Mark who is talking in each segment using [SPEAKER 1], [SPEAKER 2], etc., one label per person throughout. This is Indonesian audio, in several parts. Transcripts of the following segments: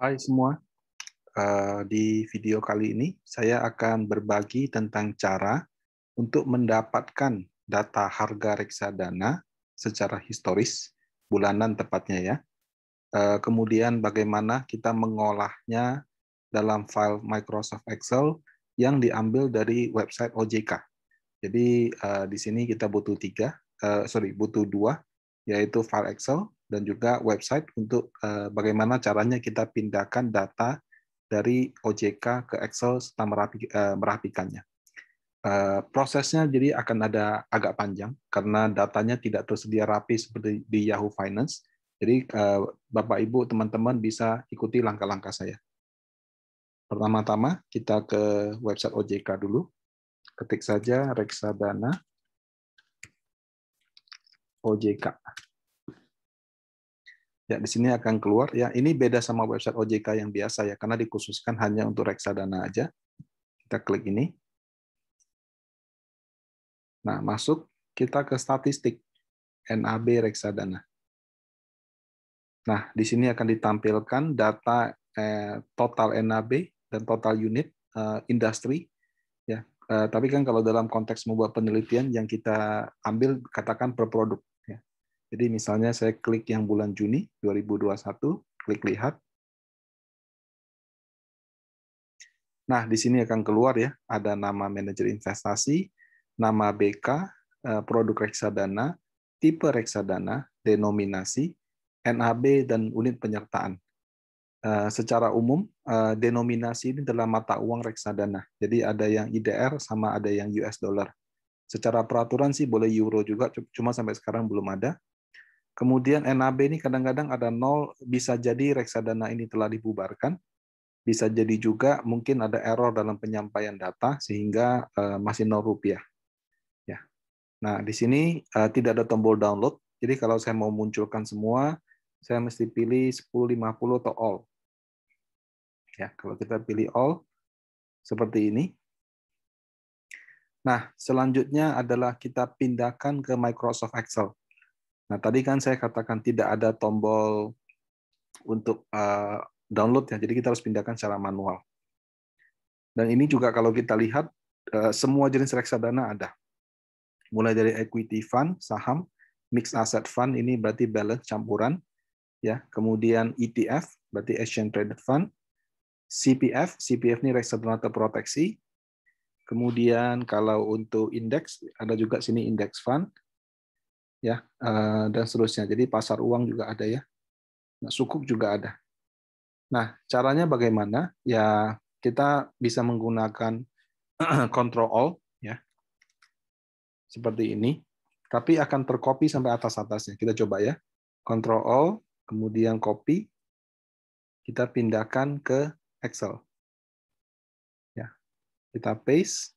[SPEAKER 1] Hai semua, di video kali ini saya akan berbagi tentang cara untuk mendapatkan data harga reksadana secara historis, bulanan tepatnya ya. Kemudian bagaimana kita mengolahnya dalam file Microsoft Excel yang diambil dari website OJK. Jadi di sini kita butuh butuh dua, yaitu file Excel dan juga website untuk bagaimana caranya kita pindahkan data dari OJK ke Excel serta merapikannya. Prosesnya jadi akan ada agak panjang karena datanya tidak tersedia rapi seperti di Yahoo Finance. Jadi Bapak Ibu teman-teman bisa ikuti langkah-langkah saya. Pertama-tama kita ke website OJK dulu. Ketik saja reksadana OJK. Ya, di sini akan keluar ya. Ini beda sama website OJK yang biasa ya, karena dikhususkan hanya untuk reksadana aja. Kita klik ini. Nah, masuk kita ke statistik NAB reksadana. Nah, di sini akan ditampilkan data total NAB dan total unit industri ya. Tapi kan kalau dalam konteks membuat penelitian yang kita ambil katakan per produk ya. Jadi misalnya saya klik yang bulan Juni 2021, klik lihat. Nah, di sini akan keluar ya, ada nama manajer investasi, nama BK, produk reksadana, tipe reksadana, denominasi, NAB, dan unit penyertaan. Secara umum, denominasi ini adalah mata uang reksadana. Jadi ada yang IDR sama ada yang US dollar. Secara peraturan sih boleh euro juga, cuma sampai sekarang belum ada. Kemudian NAB ini kadang-kadang ada 0, bisa jadi reksadana ini telah dibubarkan. Bisa jadi juga mungkin ada error dalam penyampaian data sehingga masih Rp0. Ya. Nah, di sini tidak ada tombol download. Jadi kalau saya mau munculkan semua, saya mesti pilih 1050 atau all. Ya, kalau kita pilih all seperti ini. Nah, selanjutnya adalah kita pindahkan ke Microsoft Excel. Nah, tadi kan saya katakan tidak ada tombol untuk download ya, jadi kita harus pindahkan secara manual. Dan ini juga kalau kita lihat semua jenis reksadana ada. Mulai dari equity fund, saham, mixed asset fund ini berarti balance campuran ya. Kemudian ETF berarti exchange traded fund, CPF ini reksadana terproteksi. Kemudian kalau untuk indeks ada juga sini index fund ya, dan seterusnya. Jadi pasar uang juga ada ya. Nah, sukuk juga ada. Nah, caranya bagaimana? Ya, kita bisa menggunakan Control Alt ya. Seperti ini. Tapi akan tercopy sampai atas-atasnya. Kita coba ya. Control Alt, kemudian copy. Kita pindahkan ke Excel. Ya. Kita paste.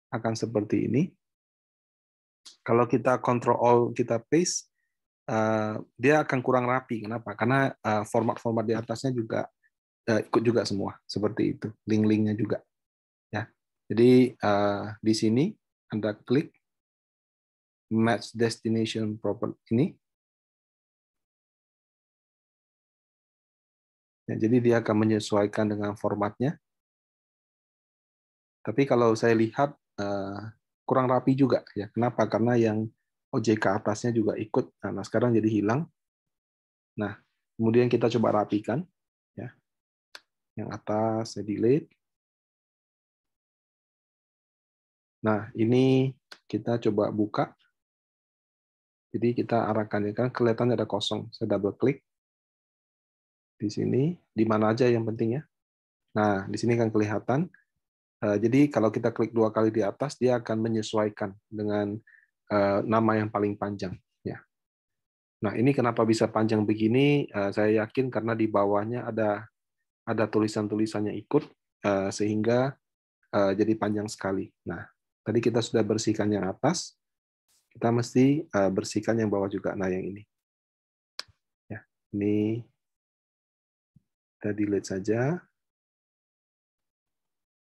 [SPEAKER 1] Akan seperti ini. Kalau kita Control Alt, kita paste, dia akan kurang rapi. Kenapa? Karena format-format di atasnya juga ikut juga semua seperti itu, link-linknya juga ya. Jadi di sini Anda klik match destination property ini ya, jadi dia akan menyesuaikan dengan formatnya. Tapi kalau saya lihat kurang rapi juga ya. Kenapa? Karena yang OJK atasnya juga ikut. Nah, sekarang jadi hilang. Nah, kemudian kita coba rapikan ya. Yang atas saya delete. Nah, ini kita coba buka. Jadi kita arahkan, ya kan kelihatannya ada kosong. Saya double klik di sini, di mana aja yang penting ya. Nah, di sini kan kelihatan. Jadi kalau kita klik 2 kali di atas, dia akan menyesuaikan dengan nama yang paling panjang. Ya. Nah, ini kenapa bisa panjang begini? Saya yakin karena di bawahnya ada tulisan-tulisannya ikut, sehingga jadi panjang sekali. Nah, tadi kita sudah bersihkan yang atas. Kita mesti bersihkan yang bawah juga. Nah, yang ini. Ya, ini kita delete saja.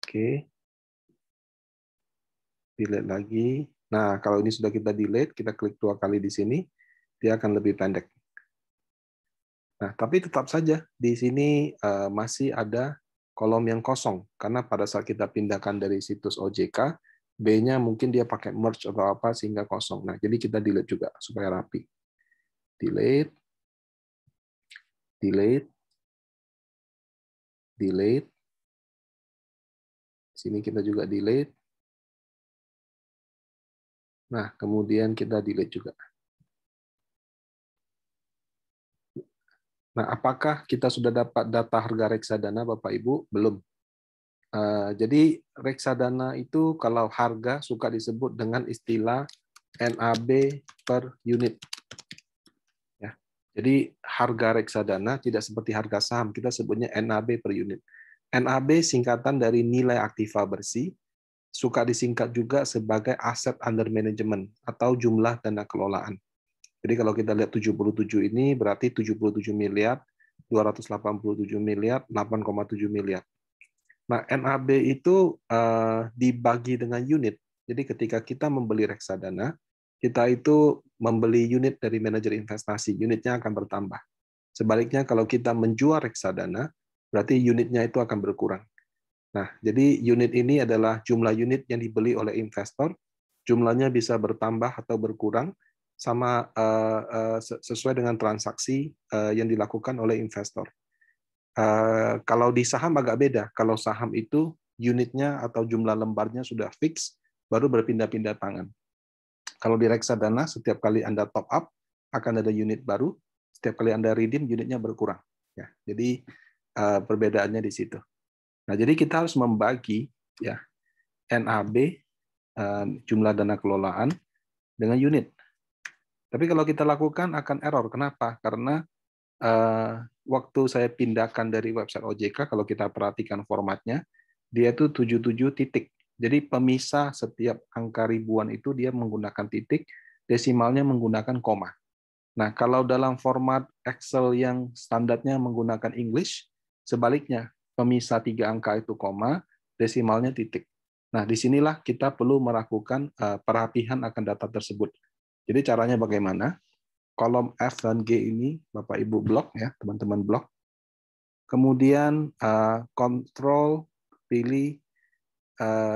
[SPEAKER 1] Oke. Delete lagi. Nah, kalau ini sudah kita delete, kita klik 2 kali di sini, dia akan lebih pendek. Nah, tapi tetap saja di sini masih ada kolom yang kosong karena pada saat kita pindahkan dari situs OJK, B-nya mungkin dia pakai merge atau apa sehingga kosong. Nah, jadi kita delete juga supaya rapi. Delete, delete, delete. Sini kita juga delete. Nah, kemudian kita delete juga. Nah, apakah kita sudah dapat data harga reksadana, Bapak Ibu? Belum. Jadi reksadana itu kalau harga suka disebut dengan istilah NAB per unit. Ya. Jadi harga reksadana tidak seperti harga saham, kita sebutnya NAB per unit. NAB singkatan dari nilai aktiva bersih, suka disingkat juga sebagai aset under management atau jumlah dana kelolaan. Jadi kalau kita lihat 77 ini berarti 77 miliar, 287 miliar, 8,7 miliar. Nah, NAB itu dibagi dengan unit. Jadi ketika kita membeli reksadana, kita itu membeli unit dari manajer investasi, unitnya akan bertambah. Sebaliknya kalau kita menjual reksadana, berarti unitnya itu akan berkurang. Nah, jadi unit ini adalah jumlah unit yang dibeli oleh investor, jumlahnya bisa bertambah atau berkurang sama sesuai dengan transaksi yang dilakukan oleh investor. Kalau di saham agak beda. Kalau saham itu unitnya atau jumlah lembarnya sudah fix, baru berpindah-pindah tangan. Kalau di reksadana, setiap kali Anda top up, akan ada unit baru. Setiap kali Anda redeem, unitnya berkurang. Ya, jadi perbedaannya di situ. Nah, jadi kita harus membagi ya NAB jumlah dana kelolaan dengan unit. Tapi kalau kita lakukan akan error. Kenapa? Karena waktu saya pindahkan dari website OJK, kalau kita perhatikan formatnya, dia itu 77 titik. Jadi pemisah setiap angka ribuan itu dia menggunakan titik, desimalnya menggunakan koma. Nah, kalau dalam format Excel yang standarnya menggunakan English, sebaliknya, pemisah 3 angka itu koma, desimalnya titik. Nah, disinilah kita perlu melakukan perapihan akan data tersebut. Jadi caranya bagaimana? Kolom F dan G ini Bapak Ibu blok ya, teman-teman blok. Kemudian kontrol pilih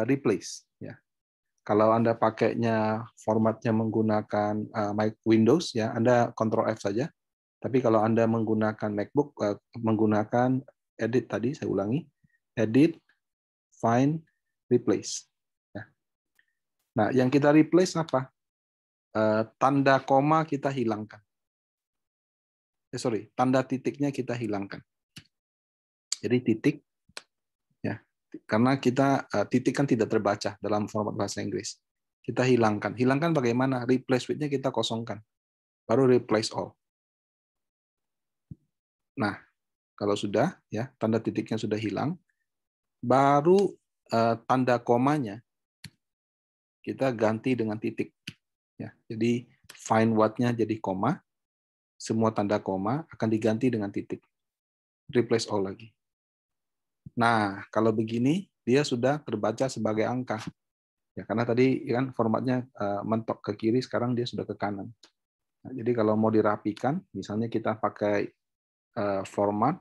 [SPEAKER 1] replace ya. Kalau Anda pakainya formatnya menggunakan Windows ya, Anda kontrol F saja. Tapi kalau Anda menggunakan MacBook menggunakan edit tadi saya ulangi, edit, find, replace. Ya. Nah, yang kita replace apa? Tanda koma kita hilangkan. Tanda titiknya kita hilangkan. Jadi titik, ya, karena kita titik kan tidak terbaca dalam format bahasa Inggris. Kita hilangkan. Hilangkan bagaimana? Replace with-nya kita kosongkan. Baru replace all. Nah, kalau sudah, ya, tanda titiknya sudah hilang, baru tanda komanya kita ganti dengan titik. Ya, jadi find what-nya jadi koma, semua tanda koma akan diganti dengan titik. Replace all lagi. Nah, kalau begini, dia sudah terbaca sebagai angka. Ya, karena tadi kan formatnya mentok ke kiri, sekarang dia sudah ke kanan. Nah, jadi kalau mau dirapikan, misalnya kita pakai format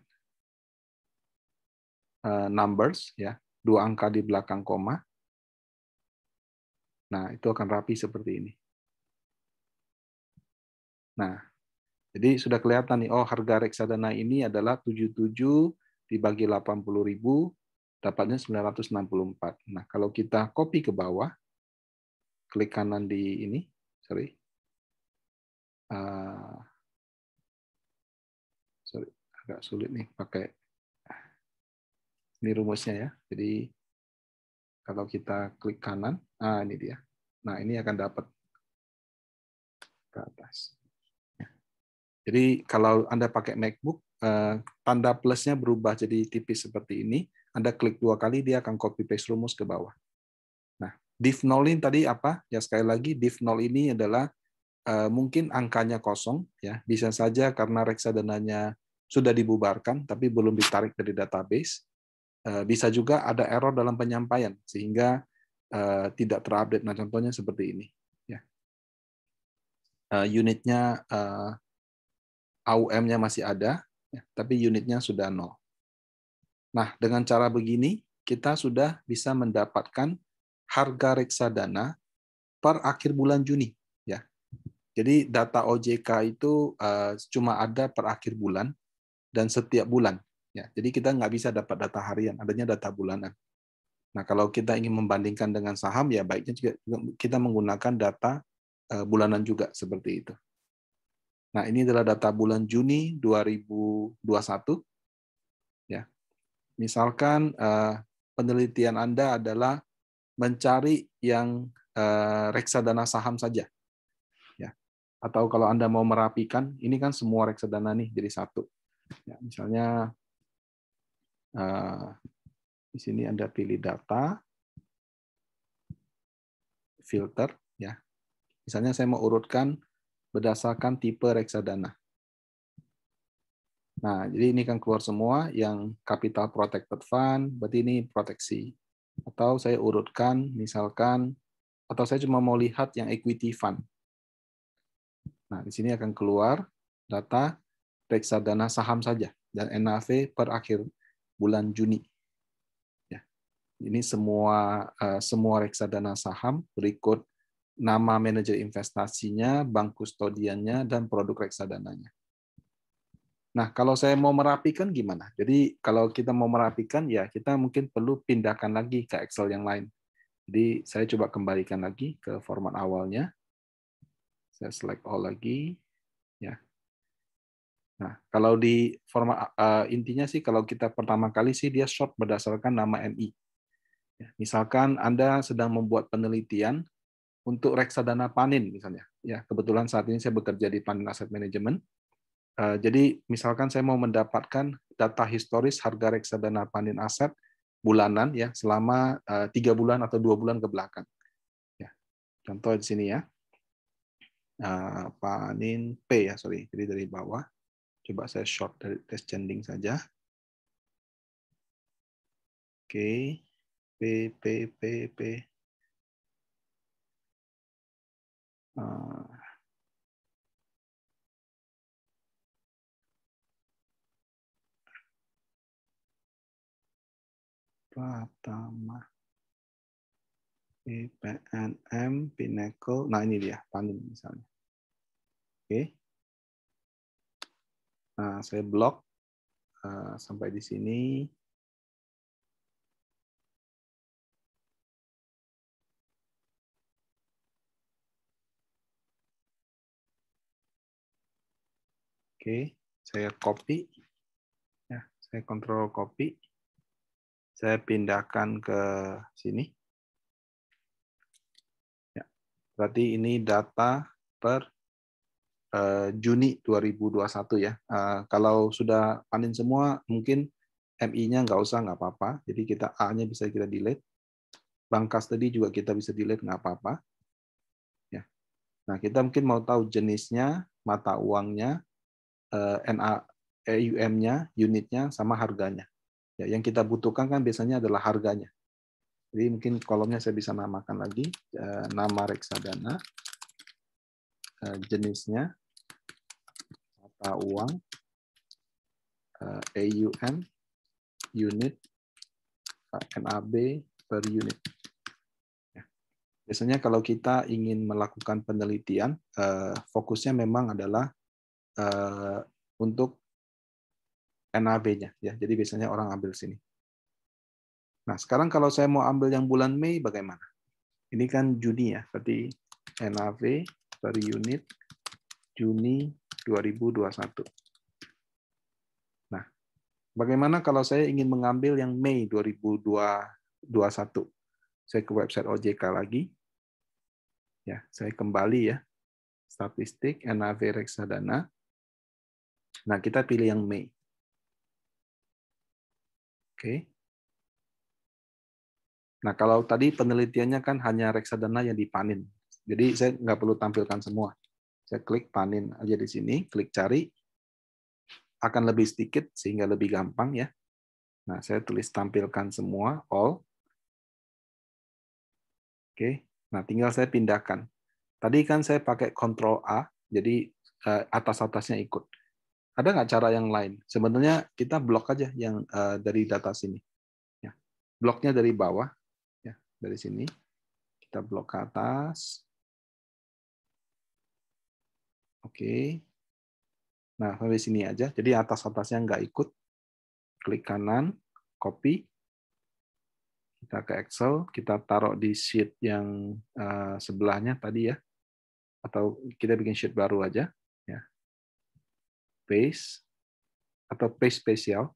[SPEAKER 1] numbers, ya, 2 angka di belakang koma. Nah, itu akan rapi seperti ini. Nah, jadi sudah kelihatan nih, oh harga reksadana ini adalah 77 dibagi 80.000, dapatnya 964. Nah, kalau kita copy ke bawah, klik kanan di ini, sorry, agak sulit nih pakai ini rumusnya ya. Jadi kalau kita klik kanan, ini dia. Nah, ini akan dapat ke atas. Jadi kalau Anda pakai MacBook, tanda plusnya berubah jadi tipis seperti ini. Anda klik 2 kali, dia akan copy paste rumus ke bawah. Nah, div 0 ini tadi apa? Ya sekali lagi, div 0 ini adalah mungkin angkanya kosong, ya bisa saja karena reksadananya sudah dibubarkan, tapi belum ditarik dari database. Bisa juga ada error dalam penyampaian, sehingga tidak terupdate. Nah, contohnya seperti ini. Ya. Unitnya AUM-nya masih ada, ya, tapi unitnya sudah 0. Nah, dengan cara begini, kita sudah bisa mendapatkan harga reksadana per akhir bulan Juni. Ya. Jadi data OJK itu cuma ada per akhir bulan dan setiap bulan. Ya. Jadi kita nggak bisa dapat data harian, adanya data bulanan. Nah, kalau kita ingin membandingkan dengan saham, ya baiknya juga kita menggunakan data bulanan juga seperti itu. Nah, ini adalah data bulan Juni 2021. Ya. Misalkan penelitian Anda adalah mencari yang reksadana saham saja. Ya. Atau kalau Anda mau merapikan, ini kan semua reksadana nih jadi satu. Ya, misalnya di sini Anda pilih data, filter, ya. Misalnya saya mau urutkan berdasarkan tipe reksadana. Nah, jadi ini kan keluar semua yang capital protected fund, berarti ini proteksi. Atau saya urutkan misalkan, atau saya cuma mau lihat yang equity fund. Nah, di sini akan keluar data reksadana saham saja dan NAV per akhir bulan Juni. Ya. Ini semua reksadana saham berikut nama manajer investasinya, bank kustodiannya, dan produk reksadananya. Nah, kalau saya mau merapikan gimana? Jadi kalau kita mau merapikan, ya kita mungkin perlu pindahkan lagi ke Excel yang lain. Jadi saya coba kembalikan lagi ke format awalnya. Saya select all lagi. Ya. Nah, kalau di format intinya sih, kalau kita pertama kali sih dia short berdasarkan nama MI. Ya, misalkan Anda sedang membuat penelitian untuk reksadana Panin misalnya. Ya, kebetulan saat ini saya bekerja di Panin Asset Management. Jadi misalkan saya mau mendapatkan data historis harga reksadana Panin Aset bulanan ya selama 3 bulan atau 2 bulan ke belakang. Ya, contoh di sini ya, Panin P ya, sorry, jadi dari bawah. Coba saya short dari descending saja. Oke, P P P P. Pratama. PNM, Pinnacle, nah ini dia, Panin misalnya. Oke. Nah, saya blok sampai di sini. Oke, saya copy. Ya, saya kontrol copy. Saya pindahkan ke sini. Ya, berarti ini data per Juni 2021 ya. Kalau sudah panen semua, mungkin MI-nya nggak usah, nggak apa-apa. Jadi kita A-nya bisa kita delete. Bank custody juga kita bisa delete, nggak apa-apa. Ya. Nah, kita mungkin mau tahu jenisnya, mata uangnya, EUM-nya, unitnya, sama harganya. Ya, yang kita butuhkan kan biasanya adalah harganya. Jadi mungkin kolomnya saya bisa namakan lagi, nama reksadana, jenisnya, mata uang, EUM, unit, NAB per unit. Ya. Biasanya kalau kita ingin melakukan penelitian, fokusnya memang adalah untuk NAB-nya. Ya. Jadi biasanya orang ambil sini. Nah, sekarang kalau saya mau ambil yang bulan Mei, bagaimana? Ini kan Juni ya, berarti NAV per unit Juni 2021. Nah, bagaimana kalau saya ingin mengambil yang Mei 2021? Saya ke website OJK lagi. Ya, saya kembali ya. Statistik NAV reksadana. Nah, kita pilih yang Mei. Oke. Nah, kalau tadi penelitiannya kan hanya reksadana yang dipanin. Jadi saya nggak perlu tampilkan semua. Saya klik panin aja di sini, klik cari. Akan lebih sedikit sehingga lebih gampang ya. Nah, saya tulis tampilkan semua, all. Oke. Nah, tinggal saya pindahkan. Tadi kan saya pakai Ctrl A, jadi atas-atasnya ikut. Ada nggak cara yang lain? Sebenarnya kita blok aja yang dari data sini. Ya. Bloknya dari bawah, ya, dari sini. Kita blok ke atas. Oke. Nah, sampai sini aja. Jadi atas-atasnya nggak ikut. Klik kanan, copy. Kita ke Excel, kita taruh di sheet yang sebelahnya tadi ya. Atau kita bikin sheet baru aja. Ya. Paste. Atau paste spesial.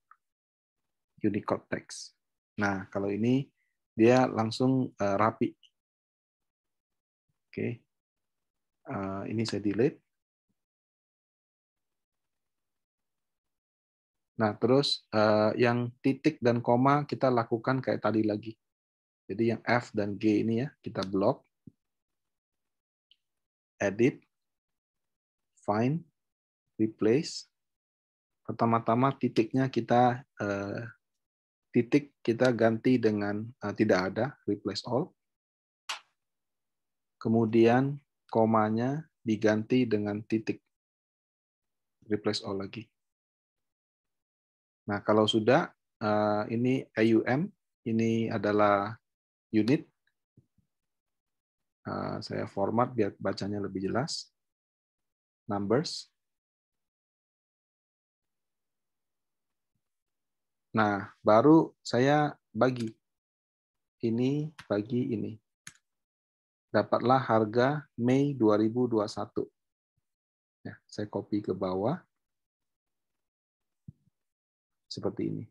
[SPEAKER 1] Unicode text. Nah, kalau ini dia langsung rapi. Oke. Ini saya delete. Nah, terus yang titik dan koma kita lakukan kayak tadi lagi. Jadi yang F dan G ini ya, kita blok, edit, find, replace. Pertama-tama titiknya kita ganti dengan tidak ada, replace all. Kemudian komanya diganti dengan titik, replace all lagi. Nah, kalau sudah, ini AUM, ini adalah unit. Saya format biar bacanya lebih jelas. Numbers. Nah, baru saya bagi. Ini bagi ini. Dapatlah harga Mei 2021. Ya, saya copy ke bawah. Seperti ini.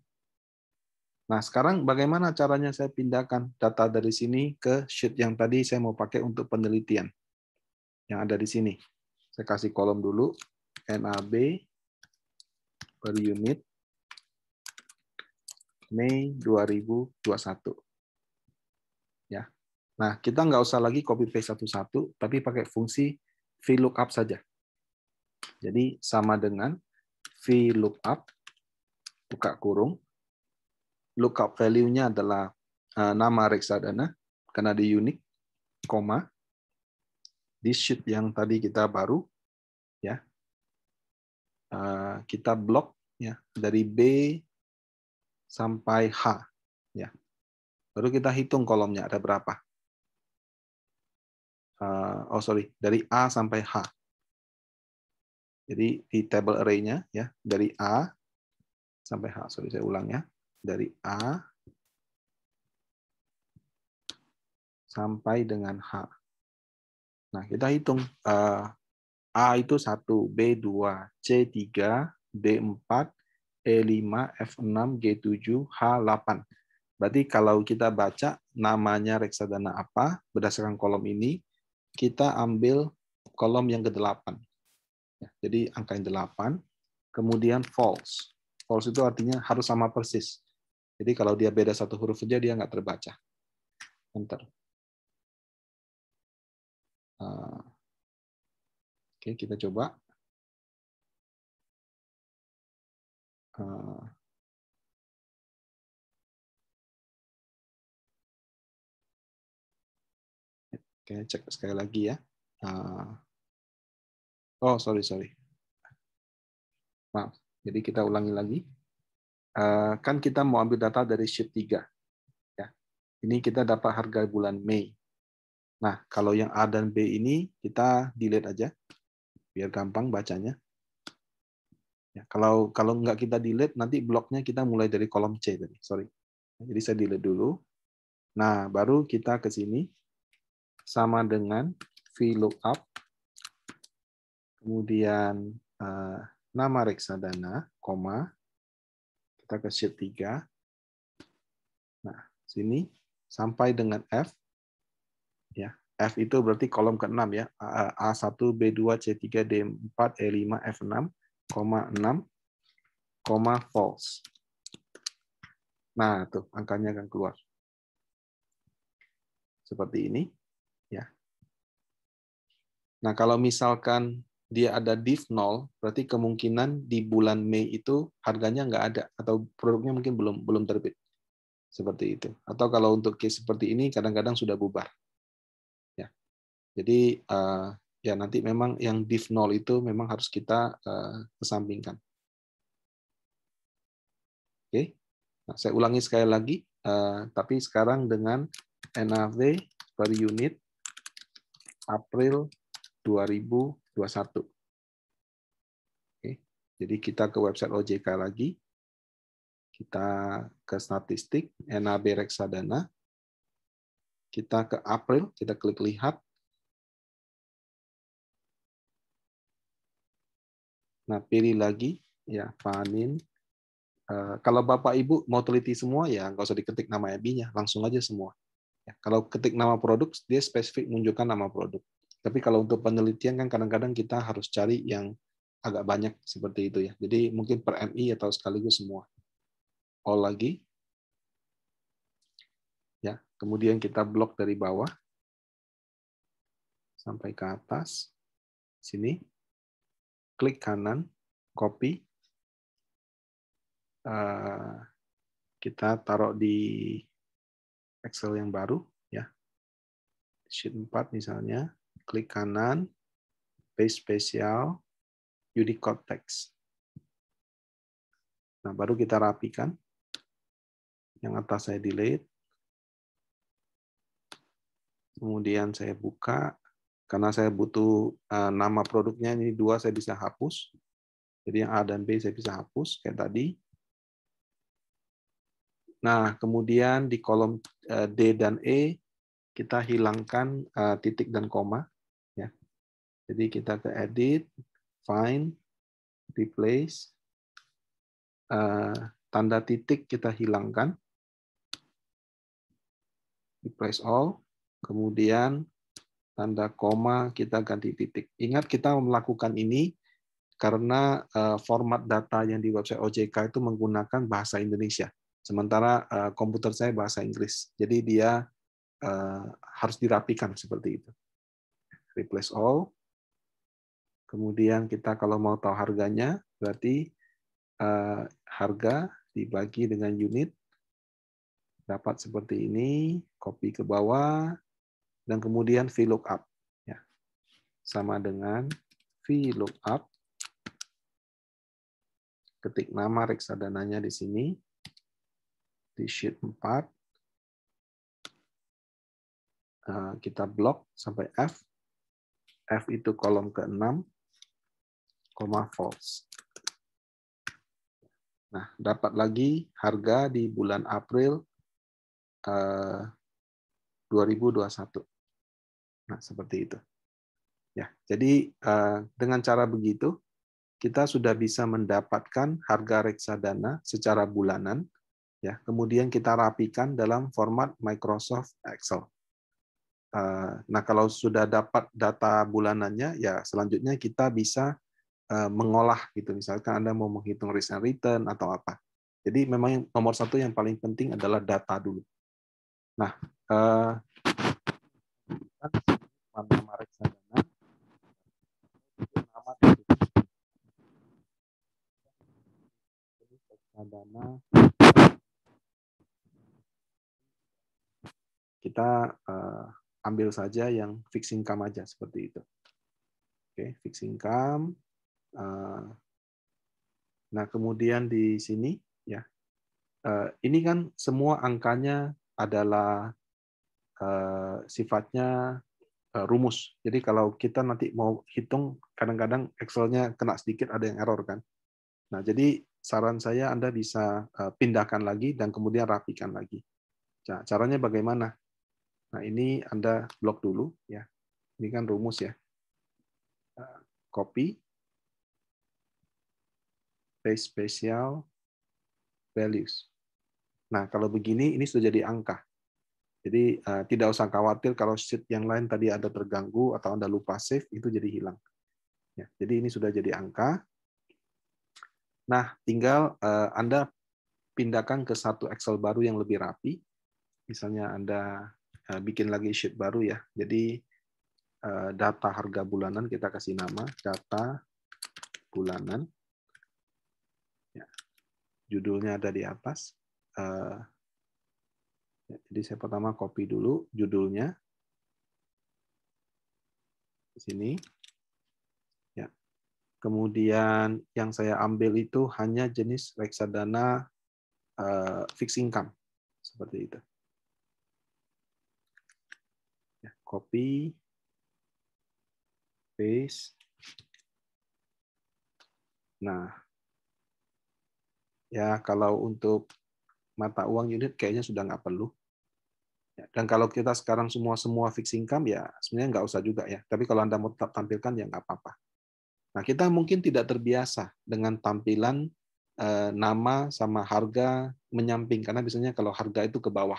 [SPEAKER 1] Nah, sekarang bagaimana caranya saya pindahkan data dari sini ke sheet yang tadi saya mau pakai untuk penelitian. Yang ada di sini. Saya kasih kolom dulu. NAB per unit Mei 2021. Ya. Nah, kita nggak usah lagi copy paste satu-satu, tapi pakai fungsi VLOOKUP saja. Jadi sama dengan VLOOKUP, buka kurung, lookup value-nya adalah nama reksadana, karena di unique, koma, di sheet yang tadi kita baru, ya, kita blok ya dari B sampai H, ya. Baru kita hitung kolomnya ada berapa. Dari A sampai H. Jadi di table array-nya ya dari A sampai H. Saya ulang ya. Dari A sampai dengan H. Nah, kita hitung A itu 1, B 2, C 3, D 4, E 5, F 6, G 7, H 8. Berarti kalau kita baca namanya reksadana apa berdasarkan kolom ini, kita ambil kolom yang ke-8. Jadi angka yang 8, kemudian false. False itu artinya harus sama persis. Jadi kalau dia beda satu huruf saja dia nggak terbaca. Enter. Oke, kita coba. Oke, cek sekali lagi ya. Oh, sorry. Maaf. Jadi kita ulangi lagi. Kan kita mau ambil data dari sheet 3. Ya. Ini kita dapat harga bulan Mei. Nah, kalau yang A dan B ini kita delete aja. Biar gampang bacanya. Ya, kalau nggak kita delete, nanti bloknya kita mulai dari kolom C tadi. Sorry. Jadi saya delete dulu. Nah, baru kita ke sini. Sama dengan VLOOKUP. Kemudian nama reksadana, koma. Kita ke sheet 3. Nah, sini sampai dengan F. Ya, F itu berarti kolom ke-6 ya. A1, B2, C3, D4, E5, F6, 6, false. Nah, tuh angkanya akan keluar. Seperti ini. Ya. Nah, kalau misalkan dia ada div 0, berarti kemungkinan di bulan Mei itu harganya nggak ada atau produknya mungkin belum terbit. Seperti itu. Atau kalau untuk case seperti ini kadang-kadang sudah bubar. Ya. Jadi ya nanti memang yang div 0 itu memang harus kita kesampingkan. Oke. Nah, saya ulangi sekali lagi, tapi sekarang dengan NAV per unit April 2021. Oke. Jadi kita ke website OJK lagi, kita ke statistik, NAB reksadana, kita ke April, kita klik lihat. Nah, pilih lagi, ya panin. Kalau Bapak Ibu mau teliti semua, ya nggak usah diketik nama EBI-nya, langsung aja semua. Ya, kalau ketik nama produk, dia spesifik menunjukkan nama produk. Tapi kalau untuk penelitian kan kadang-kadang kita harus cari yang agak banyak seperti itu ya. Jadi mungkin per MI atau sekaligus semua. All lagi. Ya, kemudian kita blok dari bawah sampai ke atas. Sini. Klik kanan, copy. Kita taruh di Excel yang baru ya. Sheet 4 misalnya, klik kanan, paste spesial, Unicode text. Nah, baru kita rapikan. Yang atas saya delete. Kemudian saya buka. Karena saya butuh nama produknya, ini 2 saya bisa hapus. Jadi yang A dan B saya bisa hapus, kayak tadi. Nah, kemudian di kolom D dan E, kita hilangkan titik dan koma. Ya. Jadi kita ke edit, find, replace, tanda titik kita hilangkan, replace all, kemudian tanda koma kita ganti titik. Ingat kita melakukan ini karena format data yang di website OJK itu menggunakan bahasa Indonesia, sementara komputer saya bahasa Inggris. Jadi dia harus dirapikan seperti itu. Replace all. Kemudian kita kalau mau tahu harganya, berarti harga dibagi dengan unit, dapat seperti ini, copy ke bawah, dan kemudian VLOOKUP. Ya. Sama dengan VLOOKUP, ketik nama reksadananya di sini, di sheet 4, kita blok sampai F. F itu kolom ke-6, false. Nah, dapat lagi harga di bulan April 2021. Nah, seperti itu. Ya, jadi dengan cara begitu kita sudah bisa mendapatkan harga reksadana secara bulanan, ya. Kemudian kita rapikan dalam format Microsoft Excel. Nah, kalau sudah dapat data bulanannya, ya selanjutnya kita bisa mengolah gitu. Misalkan Anda mau menghitung risk and return atau apa. Jadi memang nomor satu yang paling penting adalah data dulu. Nah, nama reksadana, nama reksadana, kita ambil saja yang fixed income aja seperti itu. Oke, fixed income. Nah, kemudian di sini ya, ini kan semua angkanya adalah sifatnya rumus. Jadi kalau kita nanti mau hitung, kadang-kadang Excel-nya kena sedikit ada yang error kan. Nah, jadi saran saya Anda bisa pindahkan lagi dan kemudian rapikan lagi. Nah, caranya bagaimana? Nah, ini Anda blok dulu ya. Ini kan rumus ya. Copy, paste spesial, values. Nah, kalau begini ini sudah jadi angka. Jadi tidak usah khawatir kalau sheet yang lain tadi ada terganggu atau Anda lupa save, itu jadi hilang. Ya, jadi ini sudah jadi angka. Nah, tinggal Anda pindahkan ke satu Excel baru yang lebih rapi. Misalnya Anda bikin lagi sheet baru ya. Jadi data harga bulanan kita kasih nama data bulanan. Ya, judulnya ada di atas. Jadi saya pertama copy dulu judulnya di sini. Ya. Kemudian yang saya ambil itu hanya jenis reksadana fixed income seperti itu. Ya, copy, paste. Nah, ya kalau untuk mata uang unit kayaknya sudah nggak perlu. Ya, dan kalau kita sekarang semua fixed income ya sebenarnya nggak usah juga ya. Tapi kalau Anda mau tetap tampilkan ya nggak apa-apa. Nah, kita mungkin tidak terbiasa dengan tampilan nama sama harga menyamping karena biasanya kalau harga itu ke bawah.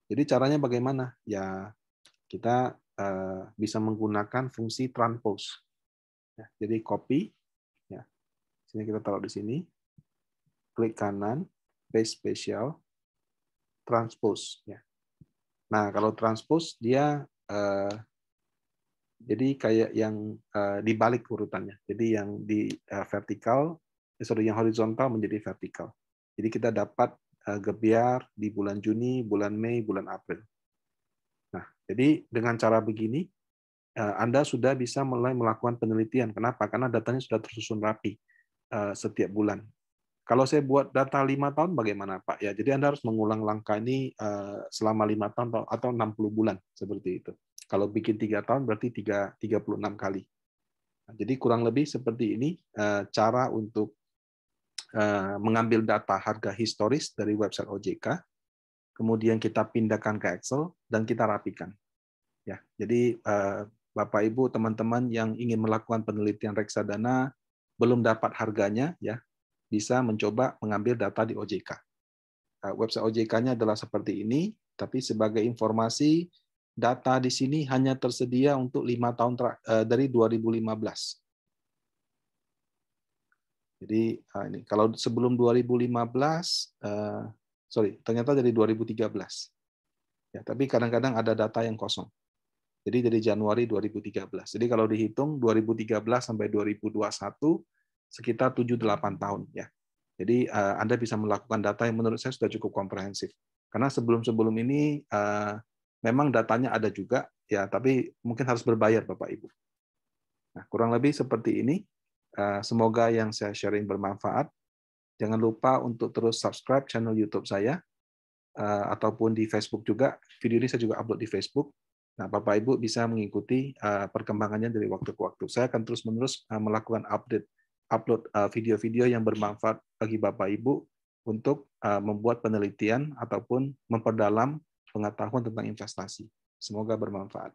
[SPEAKER 1] Jadi caranya bagaimana? Ya kita bisa menggunakan fungsi transpose. Ya, jadi copy, ya. Sini kita taruh di sini. Klik kanan, paste spesial, transpose. Ya. Nah kalau transpose dia jadi kayak yang dibalik urutannya. Jadi yang di vertikal, yang horizontal menjadi vertikal. Jadi kita dapat gebiar di bulan Juni, bulan Mei, bulan April. Nah, jadi dengan cara begini, Anda sudah bisa mulai melakukan penelitian. Kenapa? Karena datanya sudah tersusun rapi setiap bulan. Kalau saya buat data 5 tahun bagaimana, Pak? Ya, jadi Anda harus mengulang langkah ini selama 5 tahun atau 60 bulan seperti itu. Kalau bikin 3 tahun berarti 36 kali. Nah, jadi kurang lebih seperti ini cara untuk mengambil data harga historis dari website OJK, kemudian kita pindahkan ke Excel dan kita rapikan. Ya, jadi Bapak Ibu teman-teman yang ingin melakukan penelitian reksadana belum dapat harganya, ya bisa mencoba mengambil data di OJK. Website OJK-nya adalah seperti ini, tapi sebagai informasi data di sini hanya tersedia untuk 5 tahun dari 2015. Jadi ini kalau sebelum 2015, ternyata dari 2013. Ya, tapi kadang-kadang ada data yang kosong. Jadi dari Januari 2013. Jadi kalau dihitung 2013 sampai 2021 sekitar 7-8 tahun ya. Jadi Anda bisa melakukan data yang menurut saya sudah cukup komprehensif. Karena sebelum-sebelum ini memang datanya ada juga ya, tapi mungkin harus berbayar Bapak Ibu. Nah, kurang lebih seperti ini. Semoga yang saya sharing bermanfaat. Jangan lupa untuk terus subscribe channel YouTube saya ataupun di Facebook juga. Video ini saya juga upload di Facebook. Nah, Bapak Ibu bisa mengikuti perkembangannya dari waktu ke waktu. Saya akan terus-menerus melakukan upload video-video yang bermanfaat bagi Bapak Ibu untuk membuat penelitian ataupun memperdalam pengetahuan tentang investasi. Semoga bermanfaat.